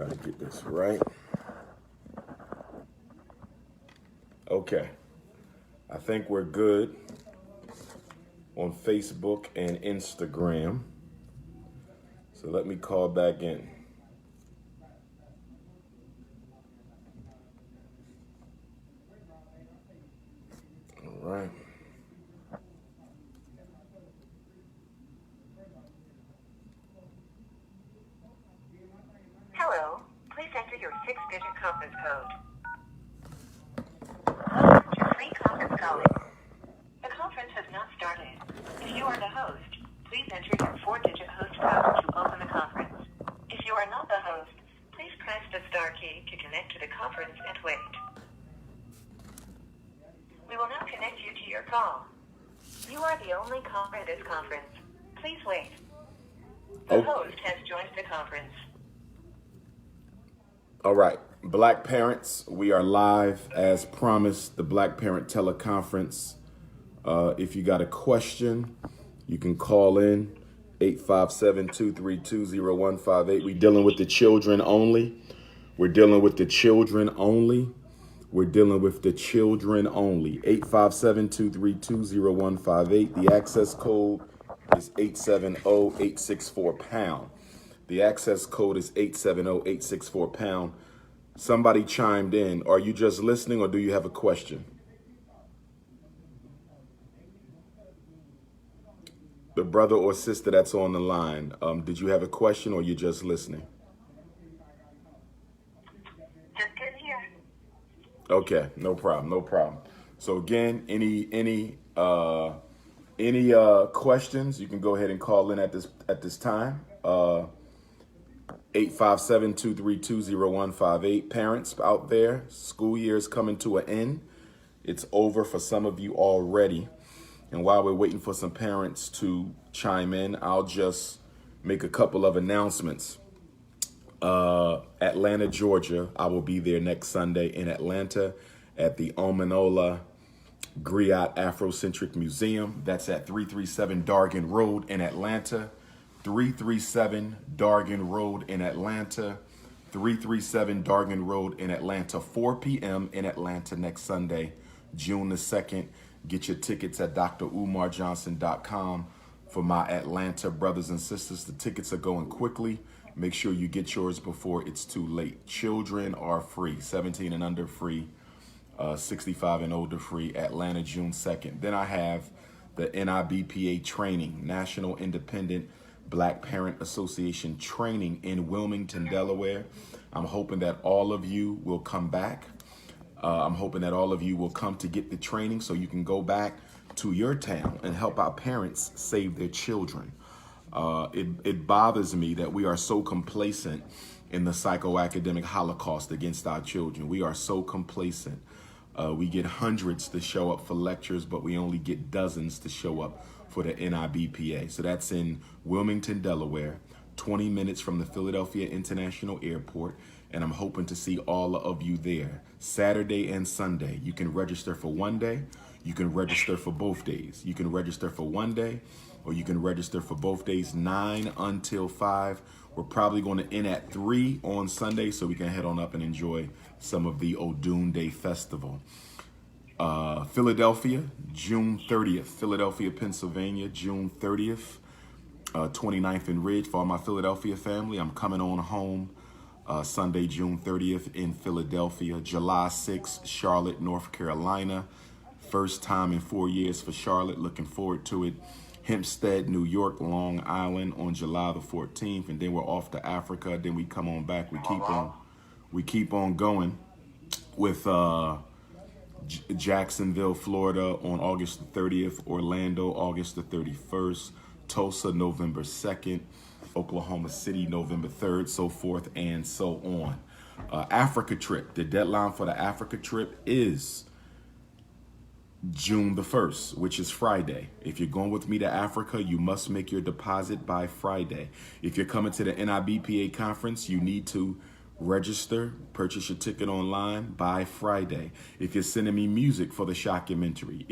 Try to get this right. Okay. I think we're good on Facebook and Instagram. So let me call back in. All right. Hello. Please enter your 6-digit conference code. Welcome to free conference calling. The conference has not started. If you are the host, please enter your 4-digit host code to open the conference. If you are not the host, please press the star key to connect to the conference and wait. We will now connect you to your call. You are the only caller in this conference. Please wait. The host has joined the conference. All right. Black parents, we are live as promised, the Black Parent Teleconference. If you got a question, you can call in 857-232-0158. We're dealing with the children only. We're dealing with the children only. We're dealing with the children only. 857-232-0158. The access code is 870-864-POUND. The access code is 870-864-POUND. Somebody chimed in. Are you just listening or do you have a question? The brother or sister that's on the line, did you have a question or you just listening? Just good here. Okay, no problem. So again, any questions, you can go ahead and call in at this time. 857-232-0158. Parents out there, school year is coming to an end. It's over for some of you already. And while we're waiting for some parents to chime in, I'll just make a couple of announcements. Atlanta, Georgia, I will be there next Sunday in Atlanta at the Omanola Griot Afrocentric Museum. That's at 337 Dargan Road in Atlanta. 337 Dargan Road in Atlanta. 337 Dargan Road in Atlanta. 4 p.m. in Atlanta next Sunday, June the 2nd. Get your tickets at DrUmarJohnson.com for my Atlanta brothers and sisters. The tickets are going quickly. Make sure you get yours before it's too late. Children are free, 17 and under free, 65 and older free, Atlanta, June 2nd. Then I have the NIBPA training, National Independent Black Parent Association training in Wilmington, Delaware. I'm hoping that all of you will come back. I'm hoping that all of you will come to get the training so you can go back to your town and help our parents save their children. It bothers me that we are so complacent in the psychoacademic Holocaust against our children. We are so complacent. We get hundreds to show up for lectures, but we only get dozens to show up for the NIBPA. So that's in Wilmington, Delaware, 20 minutes from the Philadelphia International Airport. And I'm hoping to see all of you there Saturday and Sunday. You can register for one day. You can register for both days. You can register for one day or you can register for both days, 9 until 5. We're probably going to end at 3 on Sunday so we can head on up and enjoy some of the Odun Day Festival. Philadelphia, June 30th. Philadelphia, Pennsylvania, June 30th. 29th and Ridge. For all my Philadelphia family, I'm coming on home Sunday, June 30th in Philadelphia. July 6th, Charlotte, North Carolina. First time in 4 years for Charlotte. Looking forward to it. Hempstead, New York, Long Island on July the 14th. And then we're off to Africa. Then we come on back. We keep on going with Jacksonville, Florida on August the 30th. Orlando, August the 31st. Tulsa, November 2nd. Oklahoma City, November 3rd, so forth and so on. Africa trip. The deadline for the Africa trip is June the 1st, which is Friday. If you're going with me to Africa, you must make your deposit by Friday. If you're coming to the NIBPA conference, you need to register, purchase your ticket online by Friday. If you're sending me music for the shockumentary,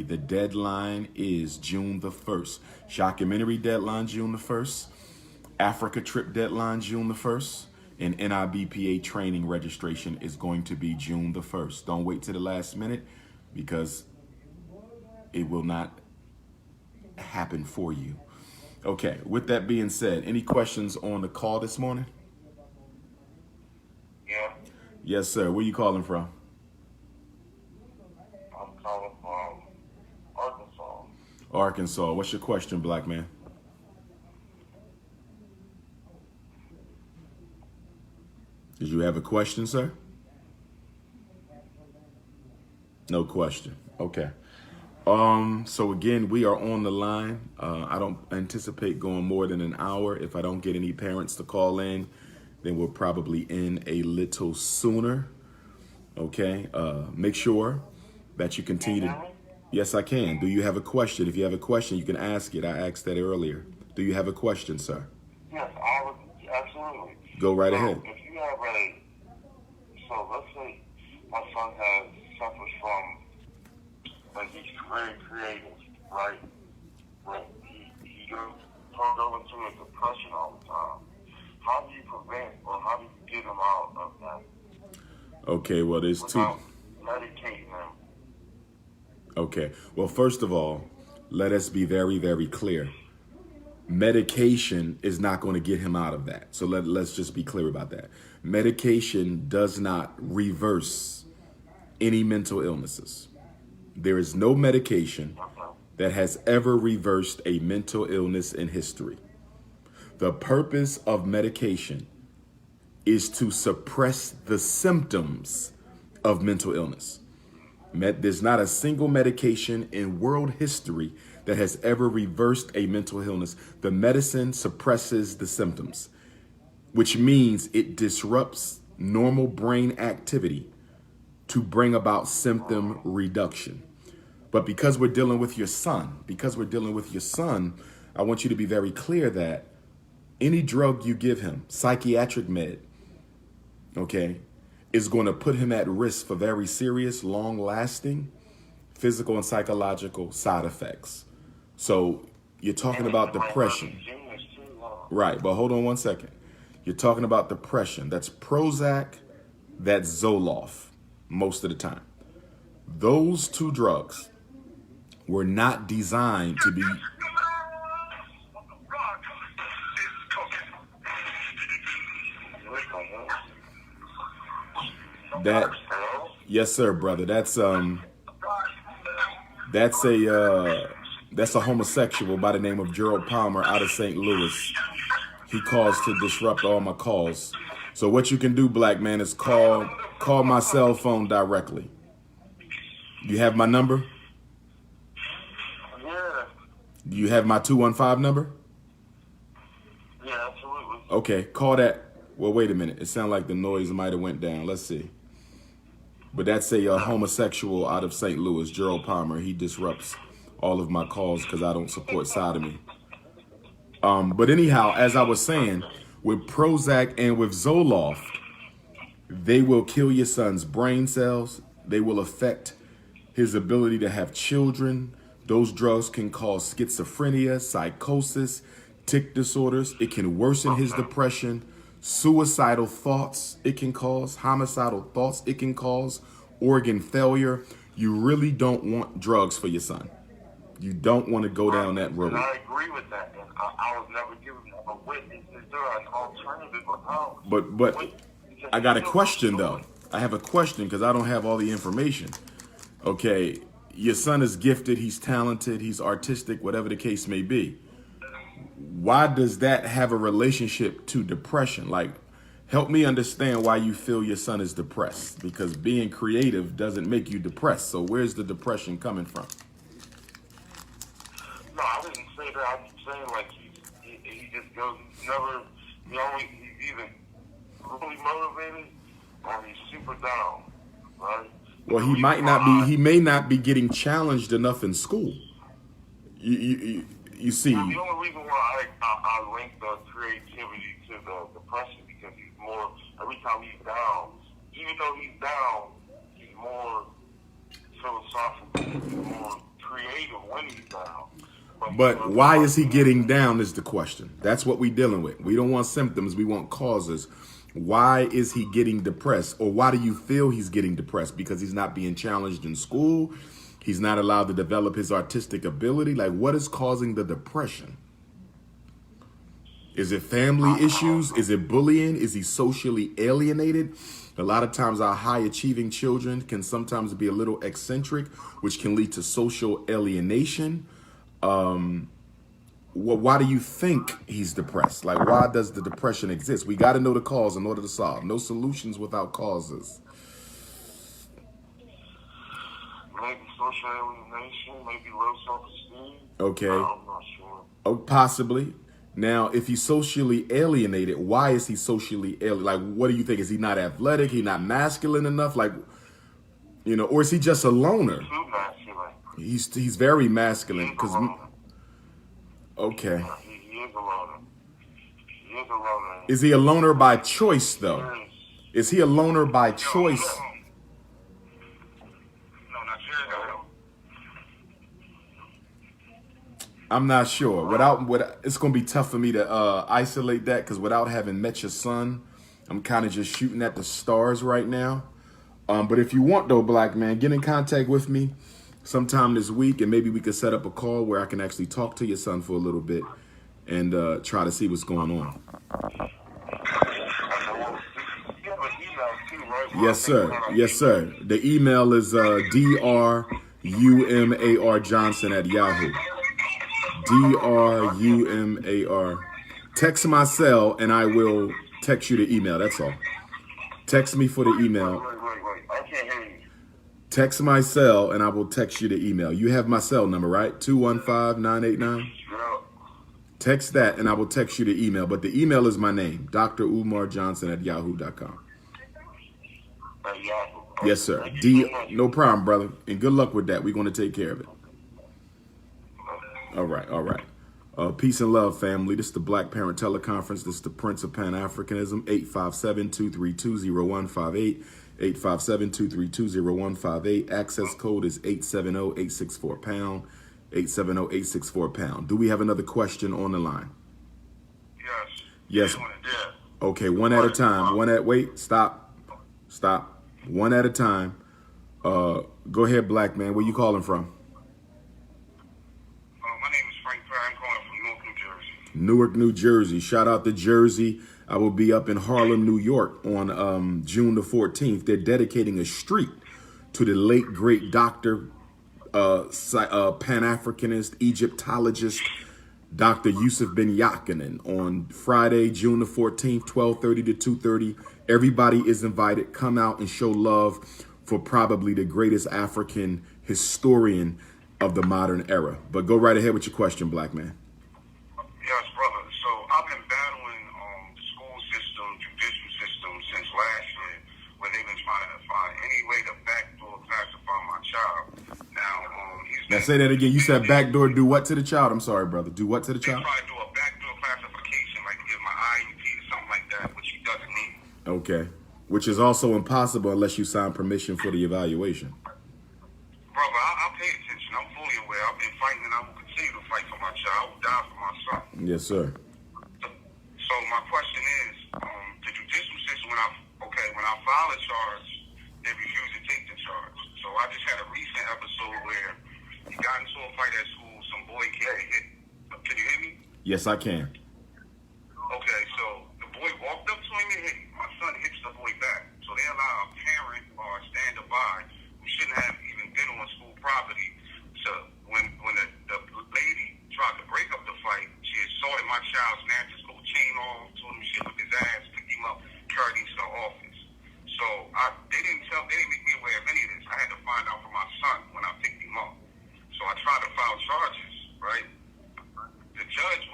the deadline is June the 1st. Shockumentary deadline, June the 1st. Africa trip deadline June the 1st, and NIBPA training registration is going to be June the 1st. Don't wait to the last minute because it will not happen for you. Okay, with that being said, any questions on the call this morning? Yeah. Yes, sir. Where you calling from? I'm calling from Arkansas. Arkansas. What's your question, black man? Did you have a question, sir? No question. Okay. So again, we are on the line. I don't anticipate going more than an hour. If I don't get any parents to call in, then we'll probably end a little sooner. Okay. Make sure that you continue to. Yes, I can. Do you have a question? If you have a question, you can ask it. I asked that earlier. Do you have a question, sir? Yes, I would absolutely. Go right So, ahead. If you have so let's say my son suffers from, like, he's very creative, right? But he goes into a depression all the time. How do you prevent, or how do you get him out of that? Okay, well, there's two. Without medicating him. Okay, well, first of all, let us be very, very clear. Medication is not going to get him out of that. So let's just be clear about that. Medication does not reverse any mental illnesses. There is no medication that has ever reversed a mental illness in history. The purpose of medication is to suppress the symptoms of mental illness. There's not a single medication in world history that has ever reversed a mental illness. The medicine suppresses the symptoms, which means it disrupts normal brain activity to bring about symptom reduction. But because we're dealing with your son, I want you to be very clear that any drug you give him, psychiatric med, okay, is going to put him at risk for very serious, long-lasting physical and psychological side effects. So you're talking about depression. Right, but hold on one second. You're talking about depression. That's Prozac, that's Zoloft most of the time. Those two drugs were not designed to be... That, yes, sir, brother. That's a homosexual by the name of Gerald Palmer out of St. Louis. He calls to disrupt all my calls. So what you can do, black man, is call my cell phone directly. You have my number? Yeah. Do you have my 215 number? Yeah, absolutely. Okay, call that. Well, wait a minute. It sounds like the noise might have went down. Let's see. But that's a homosexual out of St. Louis, Gerald Palmer. He disrupts all of my calls because I don't support sodomy. But anyhow, as I was saying, with Prozac and with Zoloft, they will kill your son's brain cells. They will affect his ability to have children. Those drugs can cause schizophrenia, psychosis, tic disorders. It can worsen his depression. Suicidal thoughts it can cause, homicidal thoughts it can cause, organ failure. You really don't want drugs for your son. You don't want to go down that road. And I agree with that. And I was never given a witness. Is there an alternative? But I got a question though. I have a question because I don't have all the information. Okay, your son is gifted, he's talented, he's artistic, whatever the case may be. Why does that have a relationship to depression? Like, help me understand why you feel your son is depressed, because being creative doesn't make you depressed. So where's the depression coming from? No, I didn't say that. I'm saying like he just goes, he's either really motivated or he's super down, right? Well, he may not be getting challenged enough in school. You see. Well, the only reason why I link the creativity to the depression, because he's more, every time he's down, even though he's down, he's more philosophical, he's more creative when he's down. But But why is he getting down is the question. That's what we're dealing with. We don't want symptoms. We want causes. Why is he getting depressed? Or why do you feel he's getting depressed? Because he's not being challenged in school. He's not allowed to develop his artistic ability. Like, what is causing the depression? Is it family issues? Is it bullying? Is he socially alienated? A lot of times our high achieving children can sometimes be a little eccentric, which can lead to social alienation. Why do you think he's depressed? Like, why does the depression exist? We got to know the cause in order to solve. No solutions without causes. Maybe social alienation, maybe low self-esteem. Okay. I'm not sure. Oh, possibly. Now, if he's socially alienated, why is he socially alienated? Like, what do you think? Is he not athletic? He not masculine enough? Like, you know, or is he just a loner? Too masculine. He's very masculine. He's a loner. Okay. Yeah, he is a loner. He is a loner. Is he a loner by choice, though? Is he a loner by choice? No, not sure. I'm not sure. It's going to be tough for me to isolate that, because without having met your son, I'm kind of just shooting at the stars right now. But if you want, though, black man, get in contact with me sometime this week, and maybe we could set up a call where I can actually talk to your son for a little bit and try to see what's going on. Yes, sir. Yes, sir. The email is drumar Johnson at Yahoo. drumar. Text my cell and I will text you the email. That's all. Text me for the email. Wait. I can't hear you. Text my cell and I will text you the email. You have my cell number, right? 215-989. Yeah. Text that and I will text you the email. But the email is my name, Dr.Umar Johnson at yahoo.com. Yahoo. Yes, sir. No problem, brother. And good luck with that. We're going to take care of it. All right. Peace and love, family. This is the Black Parent Teleconference. This is the Prince of Pan-Africanism, 857-232-0158. 857-232-0158. Access code is 870-864-POUND. 870-864-POUND. Do we have another question on the line? Yes. Okay, one at a time. Stop. One at a time. Go ahead, black man. Where you calling from? My name is Frank Perry. I'm calling from Newark, New Jersey. Newark, New Jersey. Shout out to Jersey. I will be up in Harlem, New York on June the 14th. They're dedicating a street to the late, great doctor, Pan-Africanist, Egyptologist, Dr. Yusuf bin Yakinen on Friday, June the 14th, 12:30 to 2:30. Everybody is invited. Come out and show love for probably the greatest African historian of the modern era. But go right ahead with your question, black man. Yes, brother. So I've been battling the school system, judicial system since last year, where they've been trying to find any way to backdoor classify my child. Now say that again. You said backdoor do what to the child? I'm sorry, brother. Do what to the child? They try to do a backdoor classification, like to give my IEP or something like that, which he doesn't need. Okay. Which is also impossible unless you sign permission for the evaluation. Brother, I pay attention. I'm fully aware. I've been fighting and I will continue to fight for my child. I will die for my son. Yes, sir. So my question is, the judicial system, when I file a charge, they refuse to take the charge. So I just had a recent episode where he got into a fight at school. Some boy came and hit. Can you hear me? Yes, I can. Okay, so the boy walked up to him and hit him. My son hits the boy back. So they allow a parent or a stand-by who shouldn't have even been on school property. So when the lady tried to break up the fight, she assaulted my child, snatched his whole chain off, told him she whipped his ass, picked him up, carried him to the office. So they didn't make me aware of any of this. I had to find out from my son when I picked him up. So I tried to file charges, right? The judge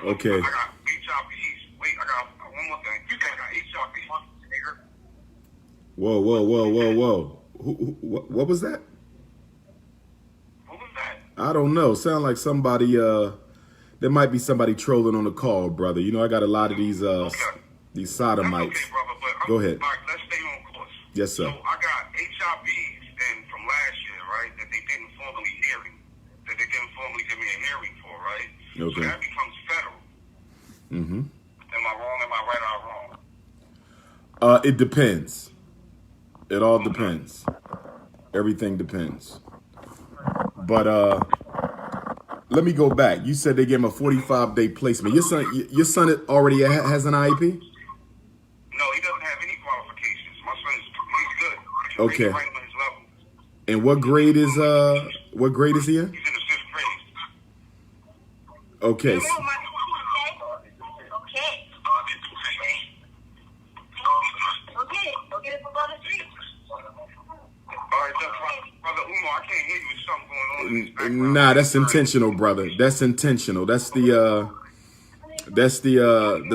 Okay. I got HIVs. Wait, I got one more thing. You got HIV, nigga. Whoa. What was that? What was that? I don't know. Sound like somebody, there might be somebody trolling on the call, brother. You know, I got a lot of these sodomites. Okay, brother, but Go ahead. All right, let's stay on course. Yes, sir. So I got HIVs and from last year, right, that they didn't formally give me a hearing for, right? Okay. So that becomes federal. Mm-hmm. Am I wrong? Am I right or wrong? It depends. It all depends. Everything depends. But let me go back. You said they gave him a 45-day placement. Your son already has an IEP? No, he doesn't have any qualifications. My he's good. He's Okay. right on his level. And what grade is he in? He's in the 5th grade. Okay. All right, Brother Umar, I can't hear you. There's something going on in this background. Nah, that's intentional, brother. That's intentional. That's the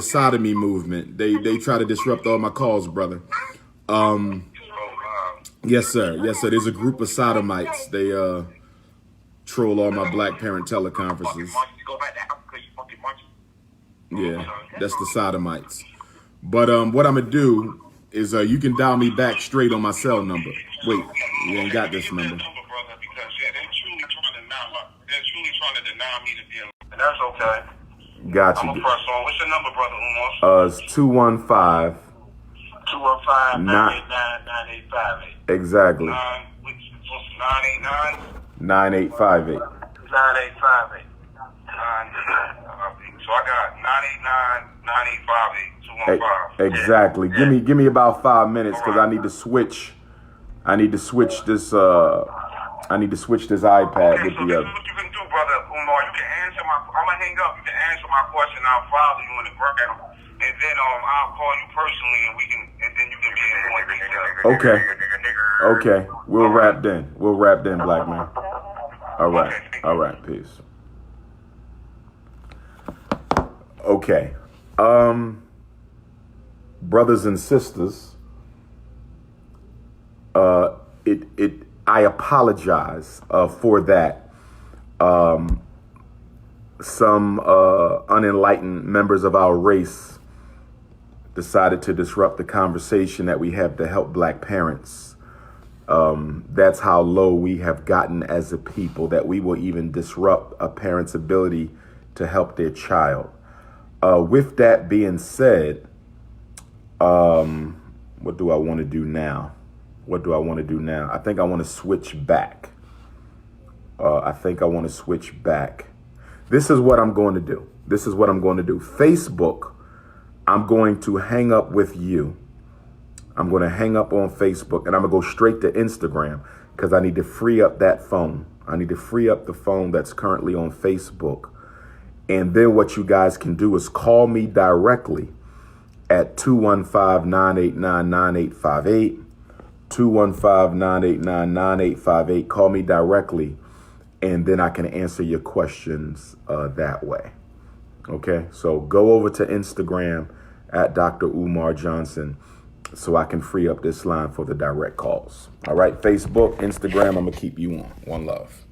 sodomy movement. They try to disrupt all my calls, brother. Yes, sir. There's a group of sodomites. They troll all my black parent teleconferences. Yeah, that's the sodomites. But what I'm gonna do is you can dial me back straight on my cell number. Wait, you ain't got this number. Brother, because they're truly trying to deny me to be alive. And that's okay. Got I'm you. gonna press on. What's your number, Brother Umar? It's 215. 215-989-9858. Exactly. 989? 9858. 9858. So I got 989-9858. 215. Exactly. Give me about 5 minutes because I need to switch. I need to switch this iPad Okay, with so this the is what you can do, Brother Umar. You can answer I'm gonna hang up. You can answer my question. I'll follow you on the ground, and then I'll call you personally, and then you can be in more detail. Okay. We'll wrap then, black man. All right. Peace. Okay. Brothers and sisters, I apologize for that. Some unenlightened members of our race decided to disrupt the conversation that we have to help black parents. That's how low we have gotten as a people, that we will even disrupt a parent's ability to help their child. With that being said, what do I want to do now? I think I want to switch back. This is what I'm going to do. Facebook, I'm going to hang up with you. I'm going to hang up on Facebook and I'm going to go straight to Instagram because I need to free up that phone. I need to free up the phone that's currently on Facebook. And then what you guys can do is call me directly at 215-989-9858. 215-989-9858. Call me directly, and then I can answer your questions that way. Okay, so go over to Instagram at Dr.Umar Johnson so I can free up this line for the direct calls. All right, Facebook, Instagram, I'm going to keep you on. One love.